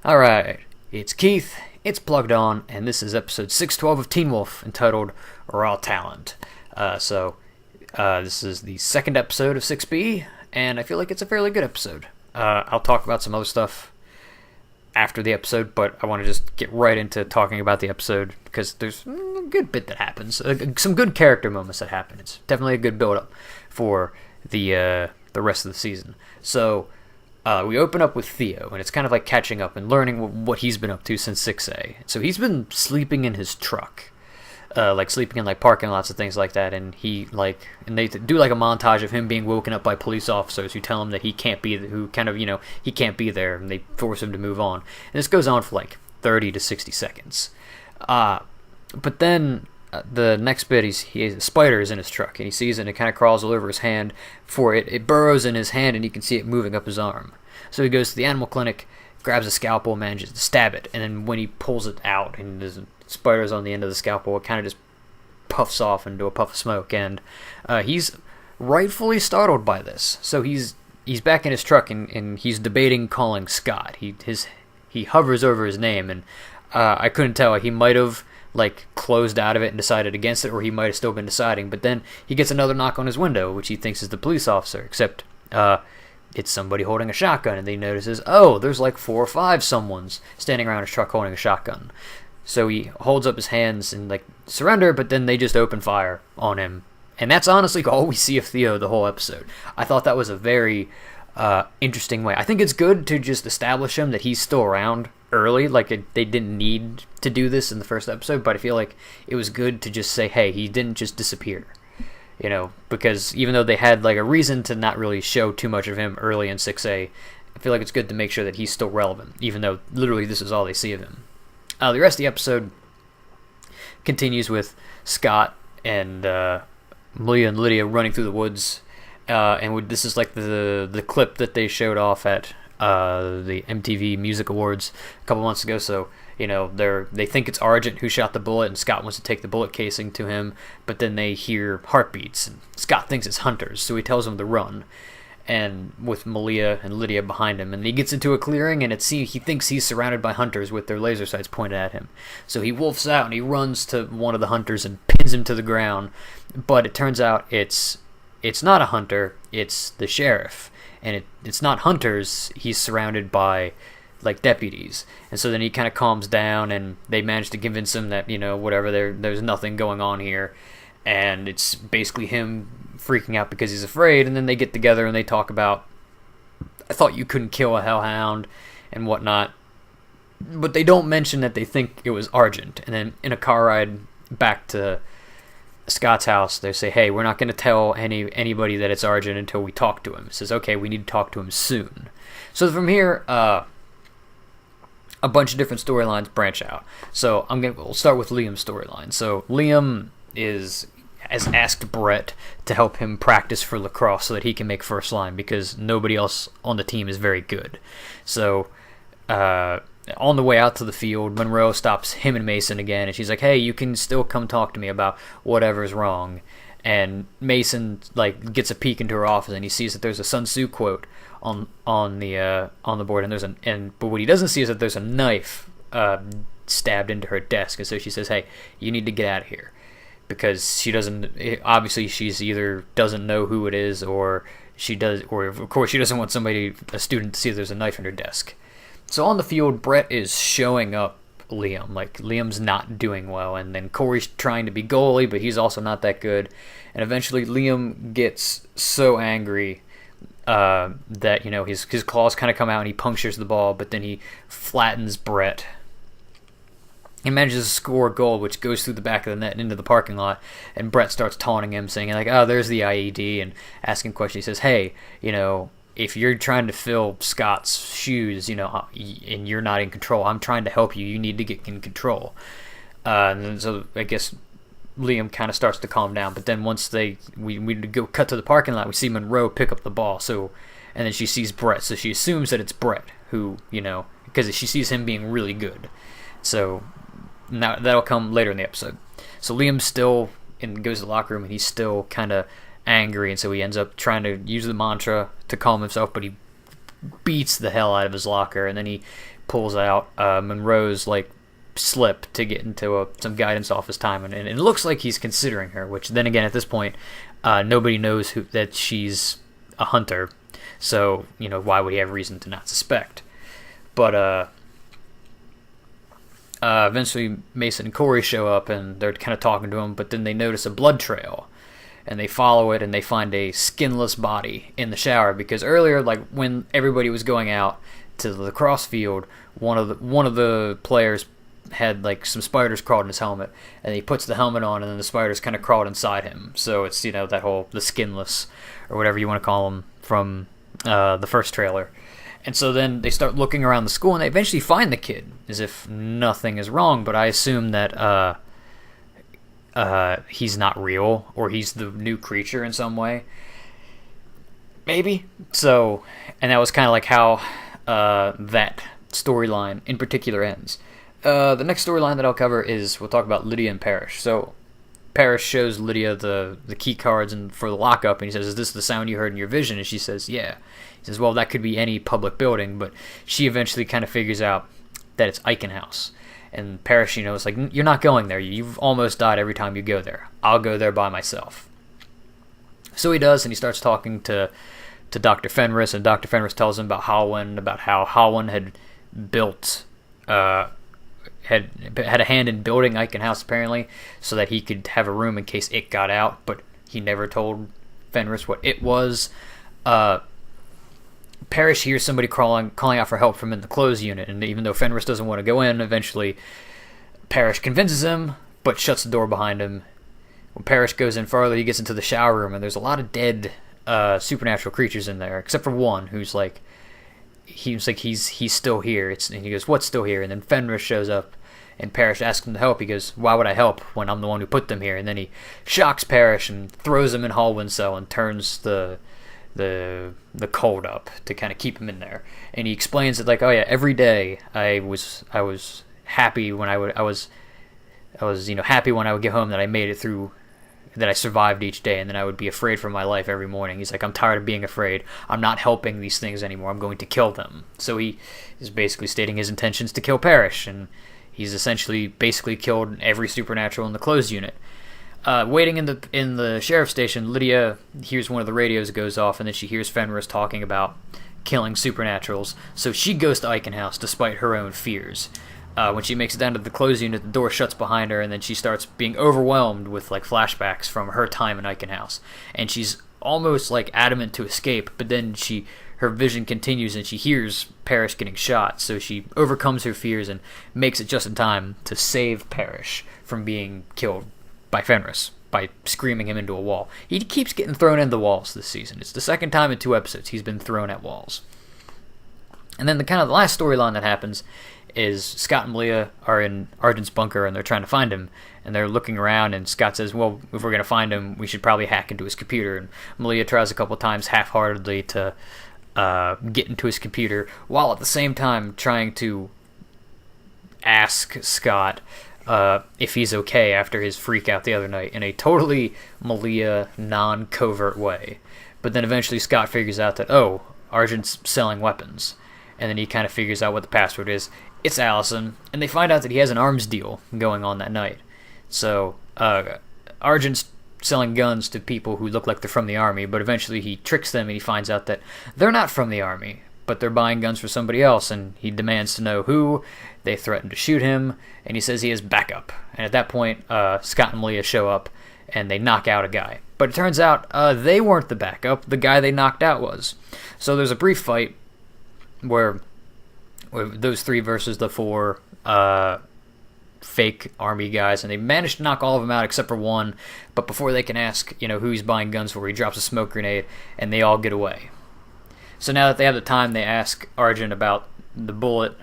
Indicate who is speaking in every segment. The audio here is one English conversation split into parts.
Speaker 1: Alright, it's Keith, it's Plugged On, and this is episode 612 of Teen Wolf, entitled Raw Talent. This is the second episode of 6B, and I feel like it's a fairly good episode. I'll talk about some other stuff after the episode, but I want to just get right into talking about the episode, because there's a good bit that happens. Some good character moments that happen. It's definitely a good build-up for the rest of the season. So, we open up with Theo, and it's kind of like catching up and learning what he's been up to since 6A. So he's been sleeping in his truck, like sleeping in like parking lots and things like that. And they do like a montage of him being woken up by police officers who tell him that he can't be, he can't be there, and they force him to move on. And this goes on for like 30 to 60 seconds. But then the next bit, he has spiders in his truck, and he sees it, and it kind of crawls all over his hand. It burrows in his hand, and you can see it moving up his arm. So he goes to the animal clinic, grabs a scalpel, manages to stab it, and then when he pulls it out, and there's spiders on the end of the scalpel, it kind of just puffs off into a puff of smoke, and he's rightfully startled by this. So he's back in his truck, and he's debating calling Scott. He hovers over his name, and I couldn't tell. He might have closed out of it and decided against it, or he might have still been deciding. But then he gets another knock on his window, which he thinks is the police officer, except it's somebody holding a shotgun, and then he notices, oh, there's like 4 or 5 someones standing around his truck holding a shotgun. So he holds up his hands and surrender, but then they just open fire on him. And that's honestly all we see of Theo the whole episode. I thought that was a very interesting way. I think it's good to just establish him that he's still around early. They didn't need to do this in the first episode, but I feel like it was good to just say, hey, he didn't just disappear. Because even though they had a reason to not really show too much of him early in 6A, I feel like it's good to make sure that he's still relevant, even though literally this is all they see of him. The rest of the episode continues with Scott and Malia and Lydia running through the woods, and this is the clip that they showed off at the MTV Music Awards a couple months ago. So they think it's Argent who shot the bullet, and Scott wants to take the bullet casing to him, but then they hear heartbeats, and Scott thinks it's hunters, so he tells them to run, and with Malia and Lydia behind him, and he gets into a clearing, and he thinks he's surrounded by hunters with their laser sights pointed at him. So he wolfs out, and he runs to one of the hunters and pins him to the ground, but it turns out it's not a hunter, it's the sheriff, and it's not hunters. He's surrounded by deputies, and so then he kind of calms down, and they manage to convince him that whatever, there's nothing going on here, and it's basically him freaking out because he's afraid. And then they get together and they talk about, I thought you couldn't kill a hellhound and whatnot, but they don't mention that they think it was Argent. And then in a car ride back to Scott's house, they say, hey, we're not going to tell anybody that it's Argent until we talk to him. It says, okay, we need to talk to him soon. So from here, a bunch of different storylines branch out. So we'll start with Liam's storyline. So Liam has asked Brett to help him practice for lacrosse so that he can make first line, because nobody else on the team is very good. So on the way out to the field, Monroe stops him and Mason again, and she's like, hey, you can still come talk to me about whatever's wrong. And Mason gets a peek into her office, and he sees that there's a Sun Tzu quote on the board, but what he doesn't see is that there's a knife stabbed into her desk. And so she says, hey, you need to get out of here, because she's either doesn't know who it is, or she does, or of course she doesn't want a student to see there's a knife in her desk. So on the field, Brett is showing up Liam. Liam's not doing well, and then Corey's trying to be goalie, but he's also not that good. And eventually Liam gets so angry that his claws kind of come out, and he punctures the ball, but then he flattens Brett. He manages to score a goal, which goes through the back of the net and into the parking lot, and Brett starts taunting him, saying oh, there's the IED, and asking questions. He says, hey, if you're trying to fill Scott's shoes, and you're not in control, I'm trying to help you. You need to get in control. And then, so I guess Liam kind of starts to calm down. But then once we go cut to the parking lot, we see Monroe pick up the ball. So, and then she sees Brett, so she assumes that it's Brett who, because she sees him being really good. So now that'll come later in the episode. So Liam's still goes to the locker room, and he's still kind of angry, and so he ends up trying to use the mantra to calm himself, but he beats the hell out of his locker, and then he pulls out Monroe's like slip to get into some guidance office time, and it looks like he's considering her. Which then again, at this point, nobody knows that she's a hunter, so why would he have reason to not suspect? But eventually Mason and Corey show up, and they're kind of talking to him, but then they notice a blood trail, and they follow it, and they find a skinless body in the shower, because earlier, like when everybody was going out to the lacrosse field, one of the players had like some spiders crawled in his helmet, and he puts the helmet on, and then the spiders kind of crawled inside him. So it's that whole the skinless or whatever you want to call them from the first trailer. And so then they start looking around the school, and they eventually find the kid, as if nothing is wrong. But I assume that he's not real, or he's the new creature in some way. Maybe. So, and that was kind of like how that storyline in particular ends. The next storyline that I'll cover is, we'll talk about Lydia and Parrish. So Parrish shows Lydia the key cards for the lockup, and he says, "Is this the sound you heard in your vision?" And she says, "Yeah." He says, "Well, that could be any public building," but she eventually kind of figures out that it's Eichen House. And Parrish, is like, "You're not going there. You've almost died every time you go there. I'll go there by myself." So he does, and he starts talking to Dr. Fenris, and Dr. Fenris tells him about Halwyn, about how Halwyn had built had a hand in building Eichen House, apparently, so that he could have a room in case it got out, but he never told Fenris what it was. Parrish hears somebody calling out for help from in the clothes unit, and even though Fenris doesn't want to go in, eventually Parrish convinces him, but shuts the door behind him. When Parrish goes in further, he gets into the shower room, and there's a lot of dead supernatural creatures in there, except for one who's like, he's still here. And he goes, "What's still here?" And then Fenris shows up, and Parrish asks him to help. He goes, "Why would I help when I'm the one who put them here?" And then he shocks Parrish and throws him in Halwyn's cell and turns the cold up to kind of keep him in there. And he explains that, like, "Oh yeah, every day I was happy when I was happy when I would get home, that I made it through, that I survived each day, and then I would be afraid for my life every morning." He's like, "I'm tired of being afraid. I'm not helping these things anymore. I'm going to kill them." So he is basically stating his intentions to kill Parrish, and he's essentially basically killed every supernatural in the closed unit. Waiting in the sheriff's station, Lydia hears one of the radios that goes off, and then she hears Fenris talking about killing supernaturals. So she goes to Eichen House despite her own fears. When she makes it down to the closed unit, the door shuts behind her, and then she starts being overwhelmed with like flashbacks from her time in Eichen House. And she's almost like adamant to escape, but then her vision continues, and she hears Parrish getting shot. So she overcomes her fears and makes it just in time to save Parrish from being killed by Fenris by screaming him into a wall. He keeps getting thrown into walls this season. It's the second time in 2 episodes he's been thrown at walls. And then the last storyline that happens is Scott and Malia are in Argent's bunker, and they're trying to find him, and they're looking around, and Scott says, "Well, if we're going to find him, we should probably hack into his computer." And Malia tries a couple times half-heartedly to get into his computer, while at the same time trying to ask Scott if he's okay after his freak out the other night, in a totally Malia non-covert way. But then eventually Scott figures out that, oh, Argent's selling weapons, and then he kind of figures out what the password is. It's Allison, and they find out that he has an arms deal going on that night. So Argent's selling guns to people who look like they're from the army, but eventually he tricks them, and he finds out that they're not from the army, but they're buying guns for somebody else, and he demands to know who. They threaten to shoot him, and he says he has backup. And at that point, Scott and Malia show up, and they knock out a guy. But it turns out they weren't the backup. The guy they knocked out was. So there's a brief fight where those 3 versus the 4 fake army guys, and they managed to knock all of them out except for one. But before they can ask, who he's buying guns for, he drops a smoke grenade, and they all get away. So now that they have the time, they ask Argent about the bullet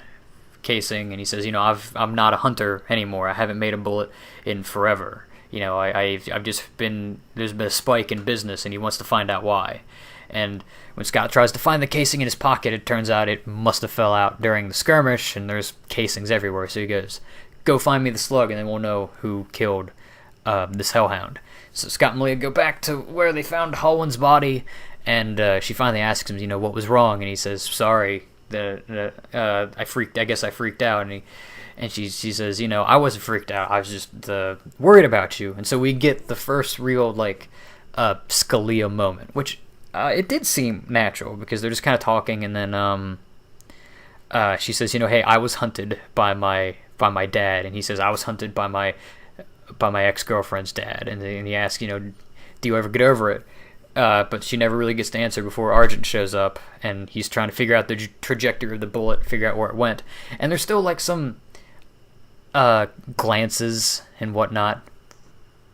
Speaker 1: casing, and he says, I'm not a hunter anymore. I haven't made a bullet in forever. I've just been, there's been a spike in business, and he wants to find out why. And when Scott tries to find the casing in his pocket, it turns out it must have fell out during the skirmish, and there's casings everywhere. So he goes, "Go find me the slug, and then we'll know who killed this hellhound." So Scott and Malia go back to where they found Halwyn's body, and she finally asks him, what was wrong, and he says, "Sorry, I guess I freaked out, and she says, you know, I wasn't freaked out. I was just worried about you. And so we get the first real like Scalia moment, which it did seem natural because they're just kind of talking, and then she says, you know, hey, I was hunted by my dad, and he says I was hunted by my ex-girlfriend's dad, and he asks, you know, do you ever get over it? But she never really gets to answer before Argent shows up, and he's trying to figure out the trajectory of the bullet, figure out where it went. And there's still like some glances and whatnot,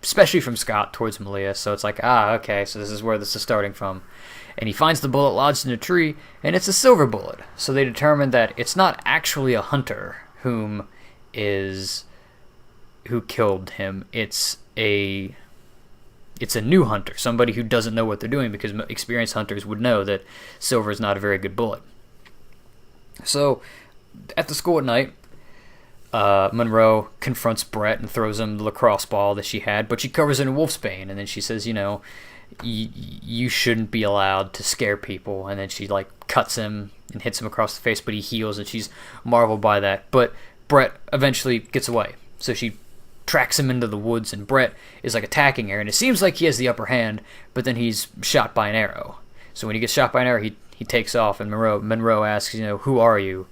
Speaker 1: especially from Scott towards Malia. So it's like, okay, so this is where this is starting from. And he finds the bullet lodged in a tree, and it's a silver bullet. So they determine that it's not actually a hunter who killed him. It's a new hunter, somebody who doesn't know what they're doing, because experienced hunters would know that silver is not a very good bullet. So, at the school at night, Monroe confronts Brett and throws him the lacrosse ball that she had, but she covers it in wolfsbane, and then she says, you know, you shouldn't be allowed to scare people, and then she like cuts him and hits him across the face, but he heals, and she's marveled by that. But Brett eventually gets away, so she tracks him into the woods, and Brett is like attacking her, and it seems like he has the upper hand, but then he's shot by an arrow. So when he gets shot by an arrow, he takes off, and Monroe asks, you know, who are you?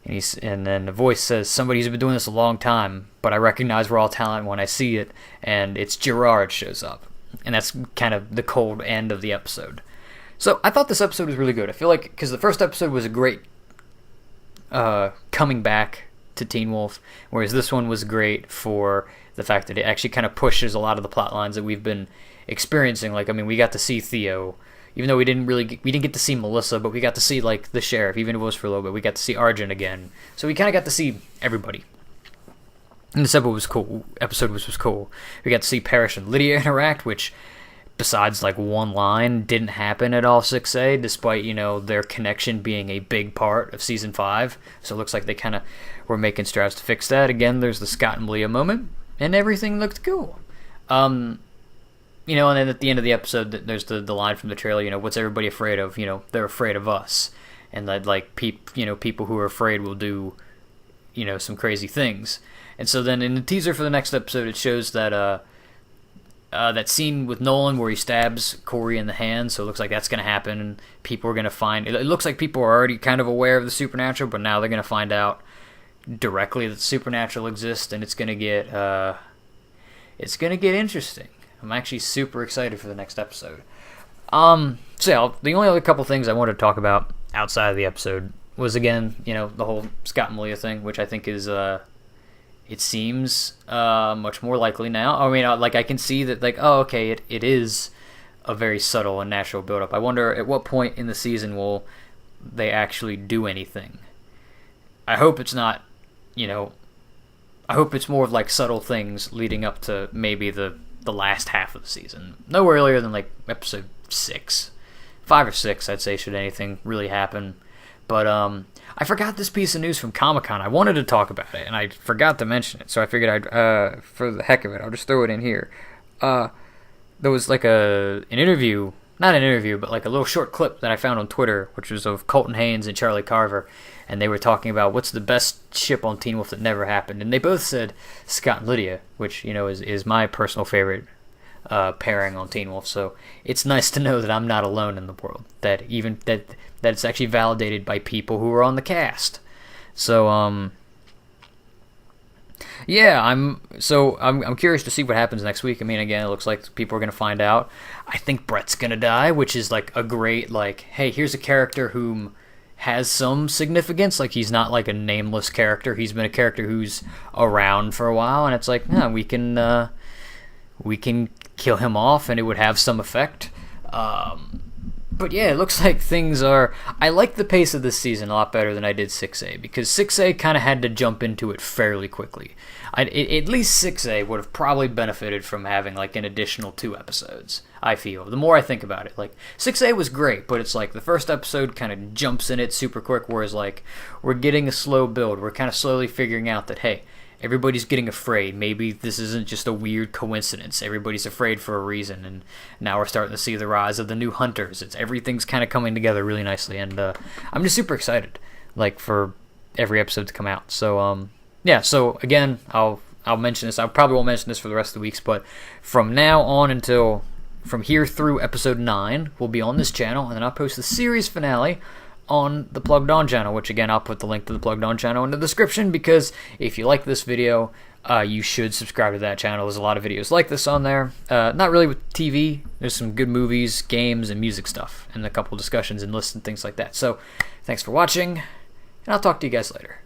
Speaker 1: And then the voice says, somebody who's been doing this a long time, but I recognize raw talent when I see it, and it's Gerard shows up. And that's kind of the cold end of the episode. So I thought this episode was really good. I feel like, because the first episode was a great coming back to Teen Wolf, whereas this one was great for the fact that it actually kind of pushes a lot of the plot lines that we've been experiencing. Like, I mean, we got to see Theo, even though we didn't get to see Melissa, but we got to see like the sheriff, even if it was for a little bit. We got to see Argent again, so we kind of got to see everybody. And this episode was cool. Was cool. We got to see Parrish and Lydia interact, which, besides like one line, didn't happen at all 6A, despite, you know, their connection being a big part of season 5. So it looks like they kind of were making strides to fix that. Again, there's the Scott and Malia moment, and everything looked cool. You know, and then at the end of the episode, there's the line from the trailer, you know, what's everybody afraid of? You know, they're afraid of us. And that, like, people who are afraid will do, you know, some crazy things. And so then in the teaser for the next episode, it shows that that scene with Nolan where he stabs Corey in the hand. So it looks like that's going to happen, and people are going to find... It looks like people are already kind of aware of the supernatural, but now they're going to find out directly that the supernatural exists, and it's going to get interesting. I'm actually super excited for the next episode. So yeah, the only other couple things I wanted to talk about outside of the episode was, again, you know, the whole Scott and Malia thing, which I think is, it seems much more likely now. I mean, like, I can see that, like, oh, okay, it is a very subtle and natural build-up. I wonder at what point in the season will they actually do anything. I hope it's not, you know, I hope it's more of, like, subtle things leading up to maybe the last half of the season. No earlier than, like, episode 6. 5 or 6, I'd say, should anything really happen. But, I forgot this piece of news from Comic-Con. I wanted to talk about it, and I forgot to mention it, so I figured I'd, for the heck of it, I'll just throw it in here. There was, like, an interview, not an interview, but, like, a little short clip that I found on Twitter, which was of Colton Haynes and Charlie Carver, and they were talking about what's the best ship on Teen Wolf that never happened, and they both said Scott and Lydia, which, you know, is my personal favorite pairing on Teen Wolf. So it's nice to know that I'm not alone in the world, that it's actually validated by people who are on the cast. So yeah, I'm curious to see what happens next week. I mean, again, it looks like people are going to find out. I think Brett's going to die, which is like a great, like, hey, here's a character whom has some significance. Like, he's not like a nameless character. He's been a character who's around for a while, and it's like, yeah, we can kill him off, and it would have some effect. But yeah, it looks like things are... I like the pace of this season a lot better than I did 6A, because 6A kind of had to jump into it fairly quickly. At least 6A would have probably benefited from having like an additional 2 episodes, I feel. The more I think about it, like, 6A was great, but it's like the first episode kind of jumps in it super quick, whereas like we're getting a slow build. We're kind of slowly figuring out that, hey, everybody's getting afraid. Maybe this isn't just a weird coincidence. Everybody's afraid for a reason, and now we're starting to see the rise of the new hunters. Everything's kind of coming together really nicely, and I'm just super excited, like, for every episode to come out. So yeah. So again, I'll mention this. I probably won't mention this for the rest of the weeks, but from now on until from here through episode 9, we'll be on this channel, and then I'll post the series finale on the Plugged On channel, which again, I'll put the link to the Plugged On channel in the description, because if you like this video, you should subscribe to that channel. There's a lot of videos like this on there. Not really with TV. There's some good movies, games, and music stuff, and a couple discussions and lists and things like that. So thanks for watching, and I'll talk to you guys later.